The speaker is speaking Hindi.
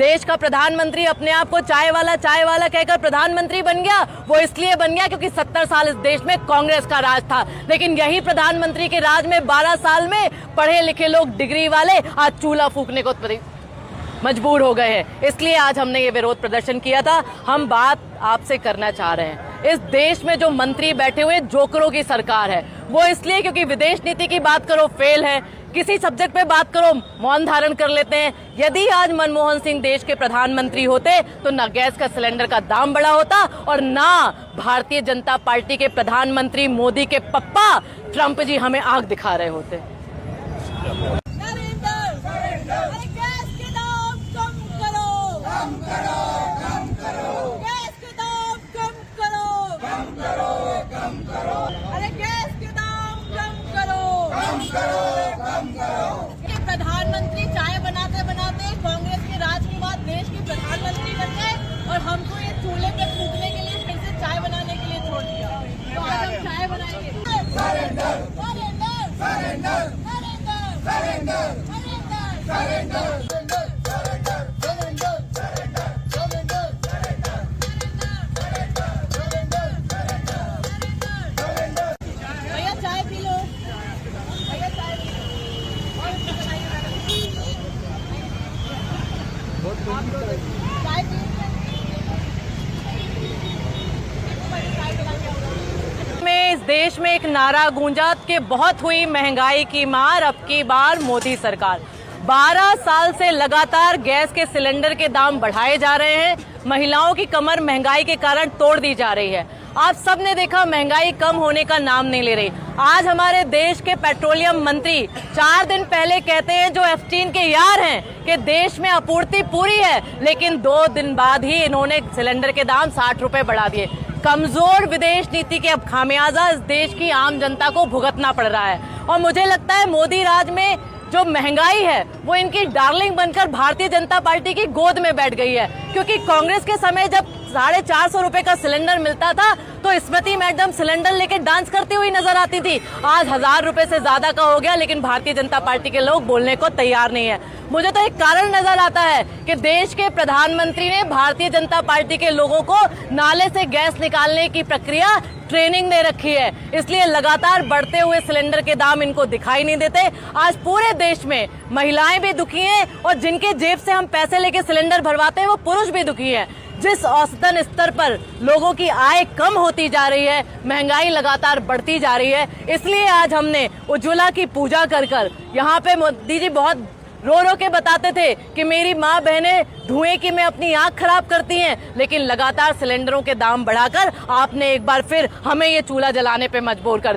देश का प्रधानमंत्री अपने आप को चाय वाला कहकर प्रधानमंत्री बन गया। वो इसलिए बन गया क्योंकि 70 साल इस देश में कांग्रेस का राज था। लेकिन यही प्रधानमंत्री के राज में 12 साल में पढ़े लिखे लोग, डिग्री वाले आज चूल्हा फूकने को मजबूर हो गए हैं। इसलिए आज हमने ये विरोध प्रदर्शन किया था। हम बात आपसे करना चाह रहे हैं, इस देश में जो मंत्री बैठे हुए जोकरों की सरकार है, वो इसलिए क्योंकि विदेश नीति की बात करो फेल है, किसी सब्जेक्ट पे बात करो मौन धारण कर लेते हैं। यदि आज मनमोहन सिंह देश के प्रधानमंत्री होते तो ना गैस का सिलेंडर का दाम बढ़ा होता और ना भारतीय जनता पार्टी के प्रधानमंत्री मोदी के पप्पा ट्रंप जी हमें आंख दिखा रहे होते। प्रधानमंत्री चाय बनाते बनाते कांग्रेस के राज के बाद देश के प्रधानमंत्री बन गए और हमको ये चूल्हे पे फूकने के लिए फिर से चाय बनाने के लिए छोड़ दिया। तो आज हम चाय बनाएंगे। Surrender, surrender, surrender, surrender, surrender, surrender. भैया चाय पी लो, भैया चाय पी लो। में इस देश में एक नारा गूंजा कि बहुत हुई महंगाई की मार, अब की बार मोदी सरकार। 12 साल से लगातार गैस के सिलेंडर के दाम बढ़ाए जा रहे हैं। महिलाओं की कमर महंगाई के कारण तोड़ दी जा रही है। आप सब ने देखा महंगाई कम होने का नाम नहीं ले रही। आज हमारे देश के पेट्रोलियम मंत्री 4 दिन पहले कहते हैं, जो एफ-18 के यार हैं, कि देश में आपूर्ति पूरी है, लेकिन 2 दिन बाद ही इन्होंने सिलेंडर के दाम 60 रुपए बढ़ा दिए। कमजोर विदेश नीति के अब खामियाजा इस देश की आम जनता को भुगतना पड़ रहा है। और मुझे लगता है मोदी राज में जो महंगाई है वो इनकी डार्लिंग बनकर भारतीय जनता पार्टी की गोद में बैठ गई है। क्योंकि कांग्रेस के समय जब 450 रुपए का सिलेंडर मिलता था तो स्मृति मैडम सिलेंडर लेके डांस करती हुई नजर आती थी। आज 1000 रुपए से ज्यादा का हो गया, लेकिन भारतीय जनता पार्टी के लोग बोलने को तैयार नहीं है। मुझे तो एक कारण नजर आता है कि देश के प्रधानमंत्री ने भारतीय जनता पार्टी के लोगों को नाले से गैस निकालने की प्रक्रिया ट्रेनिंग दे रखी है, इसलिए लगातार बढ़ते हुए सिलेंडर के दाम इनको दिखाई नहीं देते। आज पूरे देश में महिलाएं भी दुखी हैं और जिनके जेब से हम पैसे लेके सिलेंडर भरवाते हैं वो पुरुष भी दुखी हैं। जिस औसतन स्तर पर लोगों की आय कम होती जा रही है, महंगाई लगातार बढ़ती जा रही है, इसलिए आज हमने उज्ज्वला की पूजा कर कर यहाँ पे मोदी जी बहुत रो रो के बताते थे कि मेरी माँ बहनें धुएं की में अपनी आंख खराब करती हैं, लेकिन लगातार सिलेंडरों के दाम बढ़ाकर आपने एक बार फिर हमें ये चूल्हा जलाने पे मजबूर कर